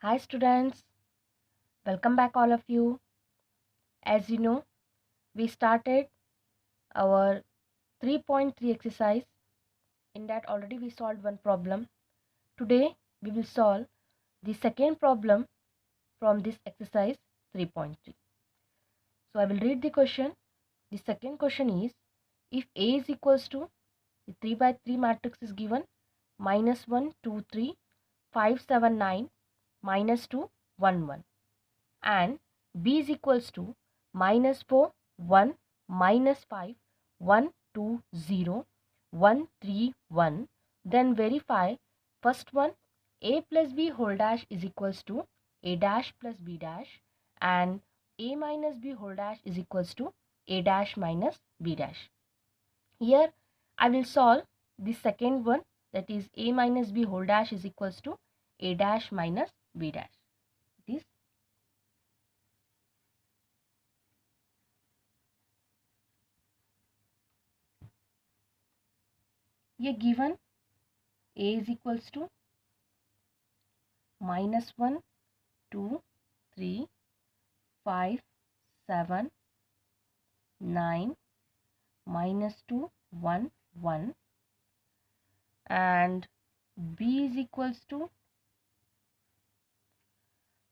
Hi students, welcome back all of you. As you know, we started our 3.3 exercise. In that already we solved one problem. Today we will solve the second problem from this exercise 3.3. So I will read the question. The second question is, if A is equals to the 3 by 3 matrix is given -1, 2, 3, 5, 7, 9, -2, 1, 1. And B is equals to -4, 1, -5, 1, 2, 0, 1, 3, 1. Then verify first one, A plus B whole dash is equals to A dash plus B dash, and A minus B whole dash is equals to A dash minus B dash. Here I will solve the second one, that is A minus B whole dash is equals to A dash minus B dash. It is here given A is equals to -1, 2, 3, 5, 7, 9, -2, 1, 1, and B is equals to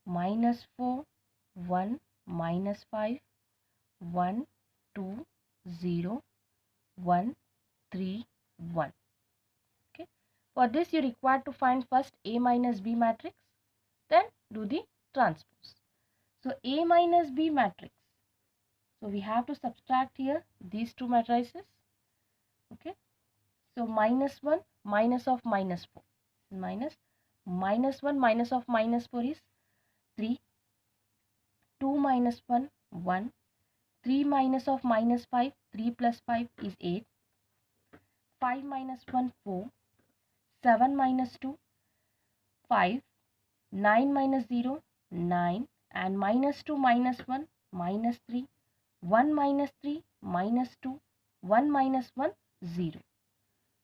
-4, 1, -5, 1, 2, 0, 1, 3, 1. Okay. For this you require to find first A minus B matrix, then do the transpose. So A minus B matrix. So we have to subtract here these two matrices. Okay. So -1 minus of -4. -1 minus of -4 is 3. 2 minus 1, 1. 3 minus of -5, 3 plus 5 is 8. 5 minus 1, 4. 7 minus 2, 5. 9 minus 0, 9. And -2 minus 1, -3. 1 minus 3, -2. 1 minus 1, 0.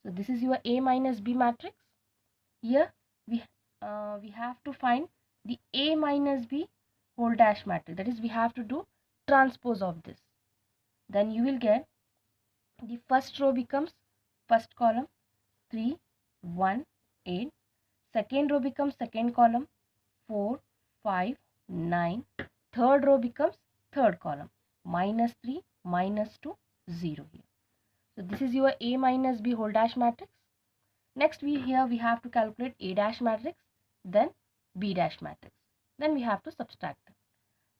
So this is your A minus B matrix. Here we have to find the A minus B whole dash matrix. That is, we have to do transpose of this. Then you will get the first row becomes first column 3, 1, 8. Second row becomes second column 4, 5, 9. Third row becomes third column -3, -2, 0 here. So this is your A minus B whole dash matrix. Next we have to calculate A dash matrix, then B dash matrix. Then we have to subtract them.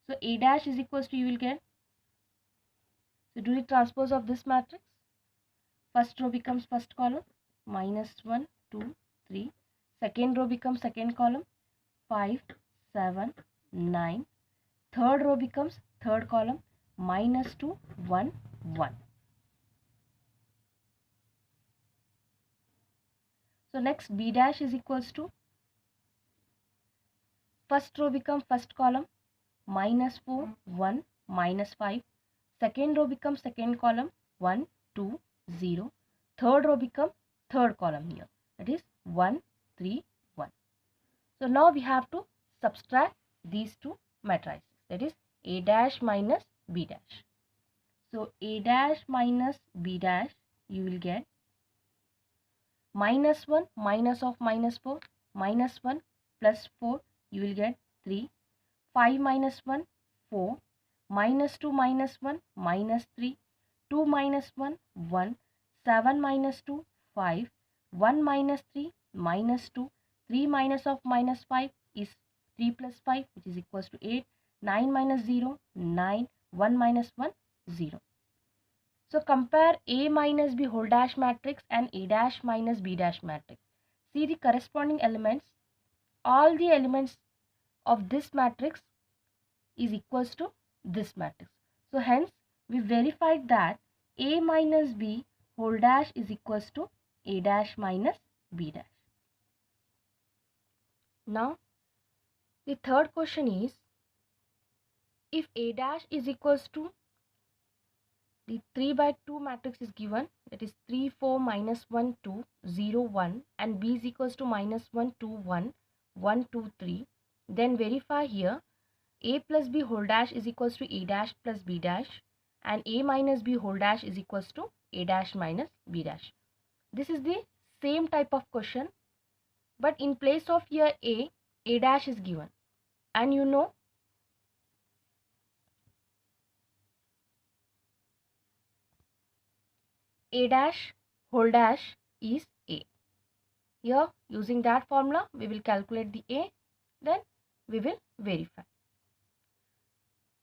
So A dash is equals to, you will get, so do the transpose of this matrix. First row becomes first column -1, 2, 3. Second row becomes second column 5, 7, 9. Third row becomes third column -2, 1, 1. So next B dash is equals to, first row becomes first column -4, 1, -5. Second row becomes second column 1, 2, 0. Third row becomes third column here, that is 1, 3, 1. So now we have to subtract these two matrices, that is A dash minus B dash. So A dash minus B dash, you will get -1 minus of -4, -1 plus 4, you will get 3. 5 minus 1, 4. -2 minus 1, -3. 2 minus 1, 1. 7 minus 2, 5. 1 minus 3, -2. 3 minus of -5 is 3 plus 5, which is equals to 8. 9 minus 0, 9. 1 minus 1, 0. So compare A minus B whole dash matrix and A dash minus B dash matrix. See the corresponding elements. All the elements of this matrix is equals to this matrix. So hence we verified that A minus B whole dash is equals to A dash minus B dash. Now the third question is, if A dash is equals to the 3 by 2 matrix is given, that is 3, 4, -1, 2, 0, 1, and B is equals to -1, 2, 1, 1, 2, 3. Then verify here a plus b whole dash is equals to a dash plus b dash, and a minus b whole dash is equals to a dash minus b dash. This is the same type of question, but in place of here a dash is given, and you know a dash whole dash is a. Here using that formula we will calculate the a, then we will verify.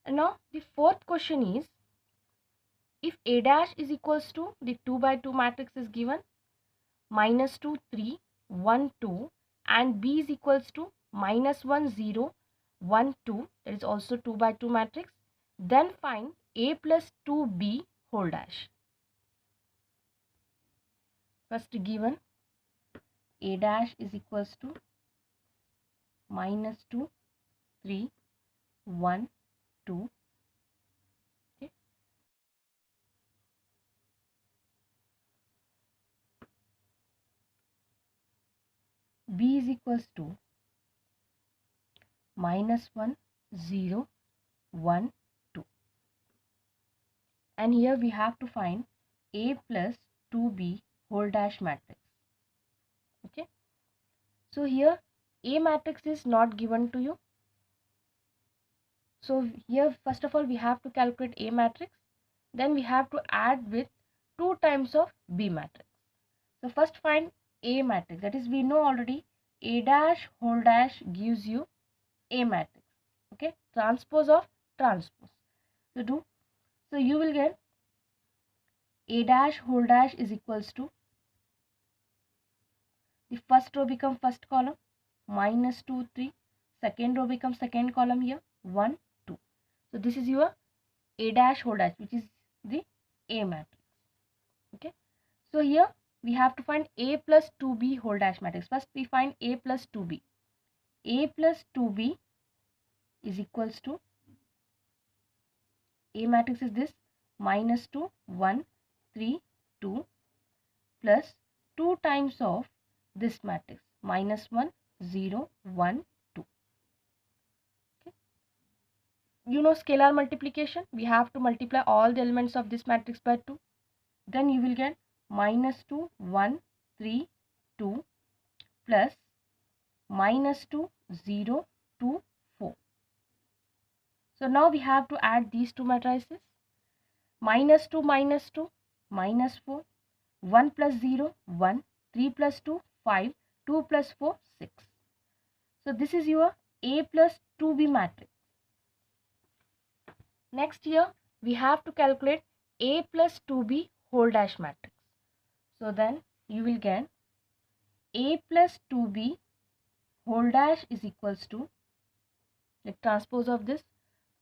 And now the fourth question is, if a dash is equals to the 2 by 2 matrix is given, minus 2 3 1 2, and b is equals to minus 1 0 1 2, that is also 2 by 2 matrix, then find a plus 2b whole dash. First given a dash is equals to minus 2 3 1 2. Okay. B is equals to minus 1 0 1 2, and here we have to find a plus 2b whole dash matrix. Okay, so here a matrix is not given to you, so here first of all we have to calculate a matrix, then we have to add with 2 times of b matrix. So first find a matrix, that is we know already a dash whole dash gives you a matrix. Okay, transpose of transpose. So you will get a dash whole dash is equals to, the first row become first column minus 2 3, second row becomes second column here 1 2. So this is your a dash whole dash, which is the a matrix. Okay, so here we have to find a plus 2b whole dash matrix. First we find a plus 2b. A plus 2b is equals to, a matrix is this, minus 2 1 3 2 plus 2 times of this matrix minus 1 0 1 2. Okay. You know scalar multiplication, we have to multiply all the elements of this matrix by 2, then you will get minus 2 1 3 2 plus minus 2 0 2 4. So now we have to add these two matrices, minus 2 minus 2 minus 4, 1 plus 0 1, 3 plus 2 5, 2 plus 4 6. So this is your a plus 2b matrix. Next here we have to calculate a plus 2b whole dash matrix. So then you will get a plus 2b whole dash is equals to, the transpose of this,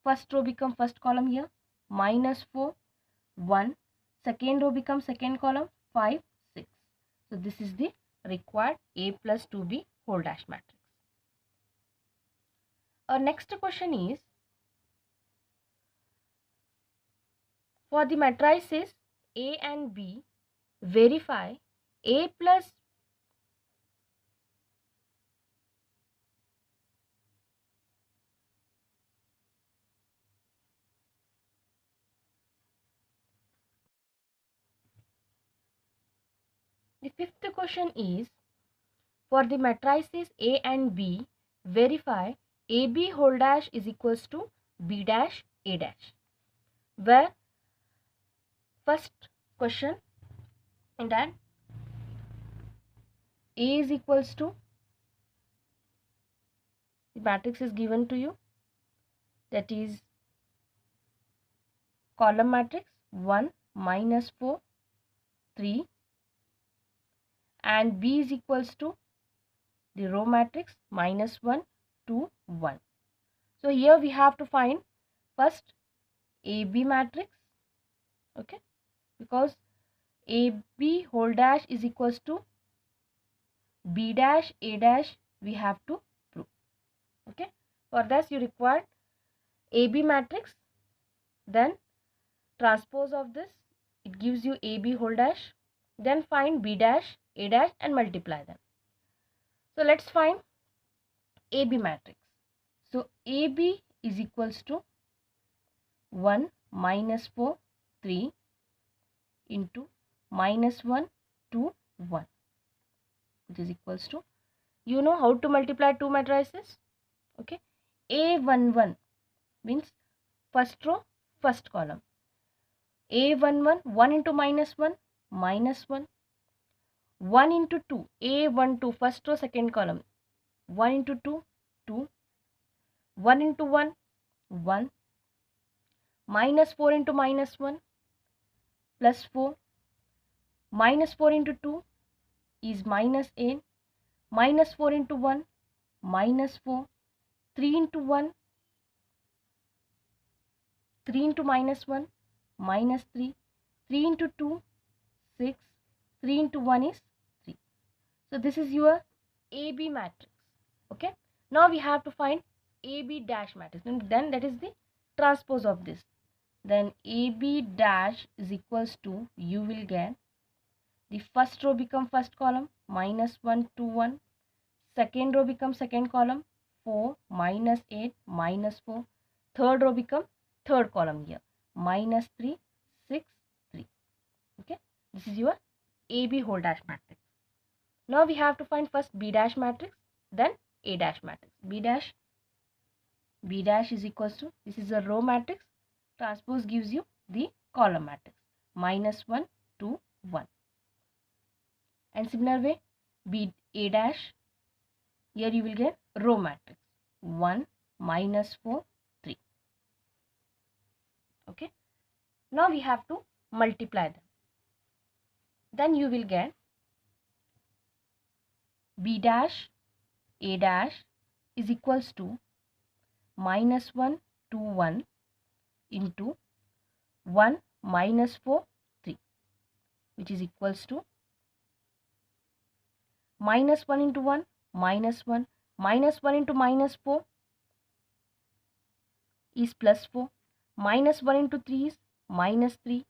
first row become first column here minus 4 1, second row becomes second column 5 6. So this is the required a plus 2b whole dash matrix. Our next question is, for the matrices A and B, verify A plus the fifth question is, for the matrices A and B, verify AB whole dash is equals to B dash A dash, where first question in that A is equals to, the matrix is given to you, that is column matrix 1 minus 4 3, and B is equals to the row matrix minus 1 2 1. So here we have to find first AB matrix. Okay, because AB whole dash is equals to B dash A dash, we have to prove. Okay, for this you require AB matrix, then transpose of this, it gives you AB whole dash, then find B dash A dash and multiply them. So let's find AB matrix. So AB is equals to 1 minus 4 3 into minus 1 2 1, which is equals to, you know how to multiply two matrices? Okay, A11 means first row first column. A11 1 into minus 1 minus 1, 1 into 2 A12 first row second column, 1 into 2 2, 1 into 1 1, minus 4 into minus 1 plus 4, minus 4 into 2 is minus 8, minus 4 into 1 minus 4, 3 into 1 3 into minus 1 minus 3, 3 into 2 6, 3 into 1 is 3. So this is your AB matrix. Okay, now we have to find AB dash matrix, and then that is the transpose of this. Then AB dash is equals to, you will get the first row become first column minus 1 2 1, second row become second column 4 minus 8 minus 4, third row become third column here minus 3 6 3. Okay, this is your AB whole dash matrix. Now we have to find first B dash matrix, then A dash matrix. B dash is equals to, this is a row matrix, transpose gives you the column matrix minus 1 2 1. And similar way B A dash, here you will get row matrix 1 minus 4 3. Okay, now we have to multiply them. Then you will get B dash A dash is equals to minus 1 2 1 into 1 minus 4 3, which is equals to minus 1 into 1 minus 1, minus 1 into minus 4 is plus 4, minus 1 into 3 is minus 3,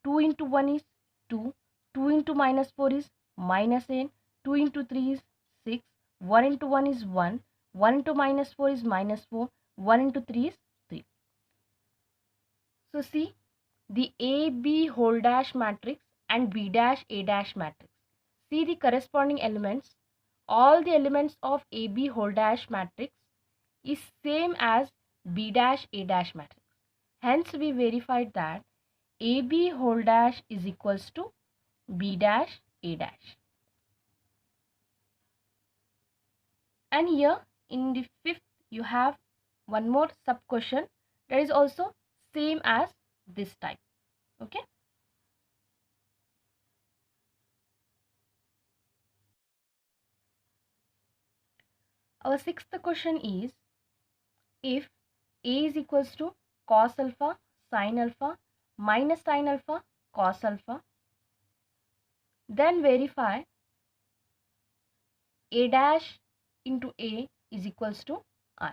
2 into 1 is 2, 2 into minus 4 is minus 8, 2 into 3 is 6, 1 into 1 is 1, 1 into minus 4 is minus 4, 1 into 3 is 3. So see, the AB whole dash matrix and B dash A dash matrix. See the corresponding elements. All the elements of AB whole dash matrix is same as B dash A dash matrix. Hence we verified that AB whole dash is equals to B dash A dash. And here in the fifth you have one more sub question that is also same as this type. Okay. Our sixth question is, if A is equals to cos alpha sin alpha minus sin alpha cos alpha, then verify A dash into A is equals to I.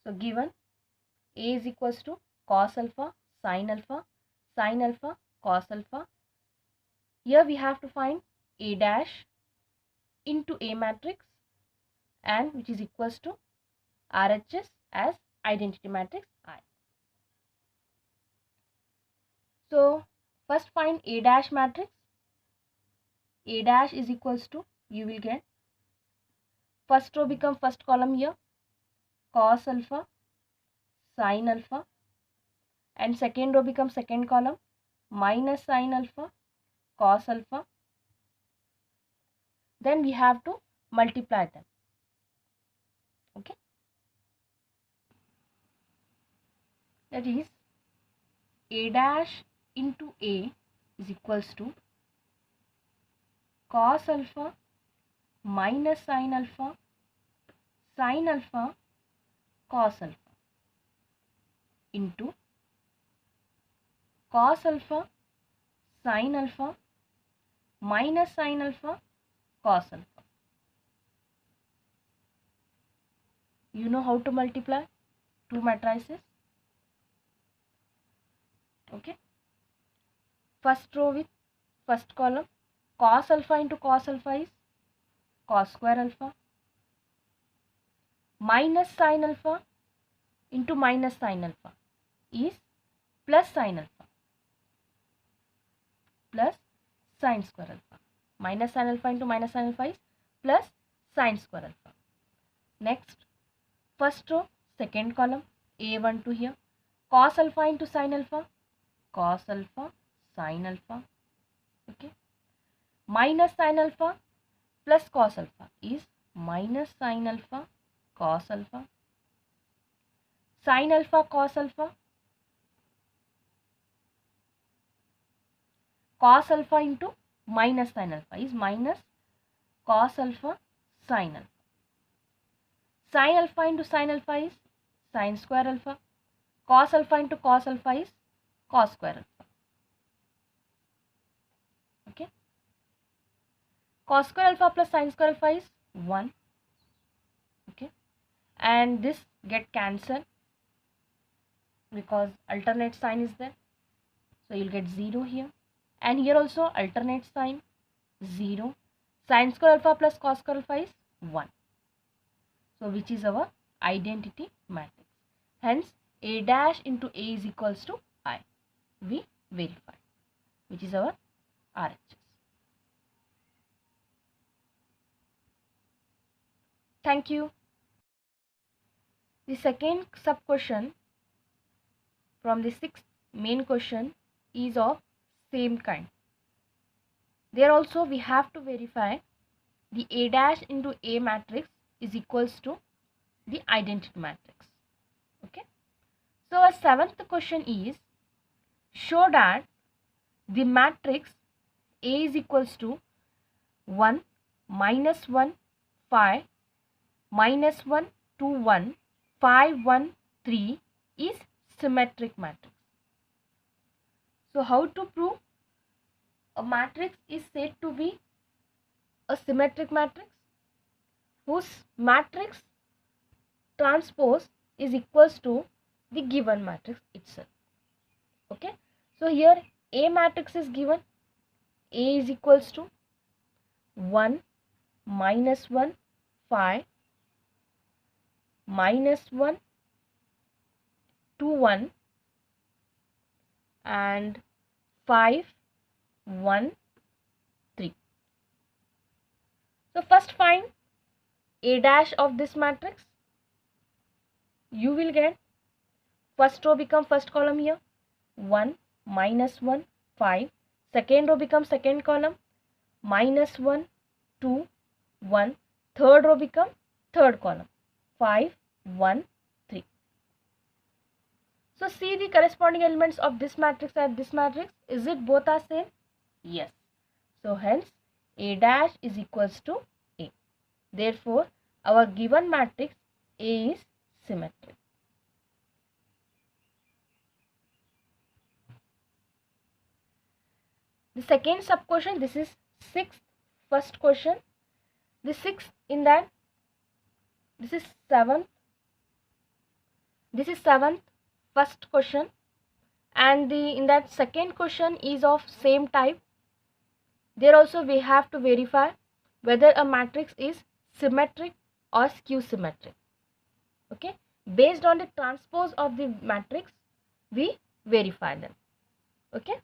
So given A is equals to cos alpha sin alpha cos alpha, here we have to find A dash into A matrix, and which is equals to RHS as identity matrix I. So first find A dash matrix. A dash is equals to, you will get first row become first column here cos alpha sin alpha, and second row become second column minus sin alpha cos alpha. Then we have to multiply them. Okay, that is A dash into A is equals to cos alpha minus sin alpha cos alpha into cos alpha sin alpha minus sin alpha cos alpha. You know how to multiply two matrices. Okay, first row with first column, cos alpha into cos alpha is cos square alpha minus sin alpha into minus sin alpha is plus sin alpha plus sin square alpha. Minus sin alpha into minus sin alpha is plus sin square alpha. Next, first row, second column, A1 to here, cos alpha into sin alpha, cos alpha, sin alpha, okay. Minus sin alpha plus cos alpha is minus sin alpha, cos alpha, sin alpha, cos alpha, cos alpha into minus sin alpha is minus cos alpha, sin alpha. Sin alpha into sin alpha is sin square alpha. Cos alpha into cos alpha is cos square alpha. Okay. Cos square alpha plus sin square alpha is 1. Okay. And this get cancelled because alternate sign is there. So you'll get 0 here. And here also alternate sign 0. Sin square alpha plus cos square alpha is 1. So which is our identity matrix. Hence A dash into A is equals to I. We verify, which is our RHS. Thank you. The second sub question from the sixth main question is of same kind. There also we have to verify the A dash into A matrix is equals to the identity matrix. Okay. So our seventh question is, show that the matrix A is equals to 1, minus 1, 5, minus 1, 2, 1, 5, 1, 3 is symmetric matrix. So how to prove a matrix is said to be a symmetric matrix whose matrix transpose is equals to the given matrix itself. Okay. So here A matrix is given. A is equals to 1, minus 1, 5, minus 1, 2, 1 and 5, 1, 3. So first find A dash of this matrix. You will get first row become first column here, 1, minus 1, 5. Second row becomes second column, minus 1, 2, 1. Third row become third column, 5, 1, 3. So see the corresponding elements of this matrix and this matrix. Is it both are same? Yes. So hence A dash is equals to A. Therefore our given matrix A is symmetric. The second sub question, this is sixth first question. The sixth in that, this is seventh first question, and in that second question is of same type. There also we have to verify whether a matrix is symmetric or skew symmetric. Okay, based on the transpose of the matrix we verify them. Okay.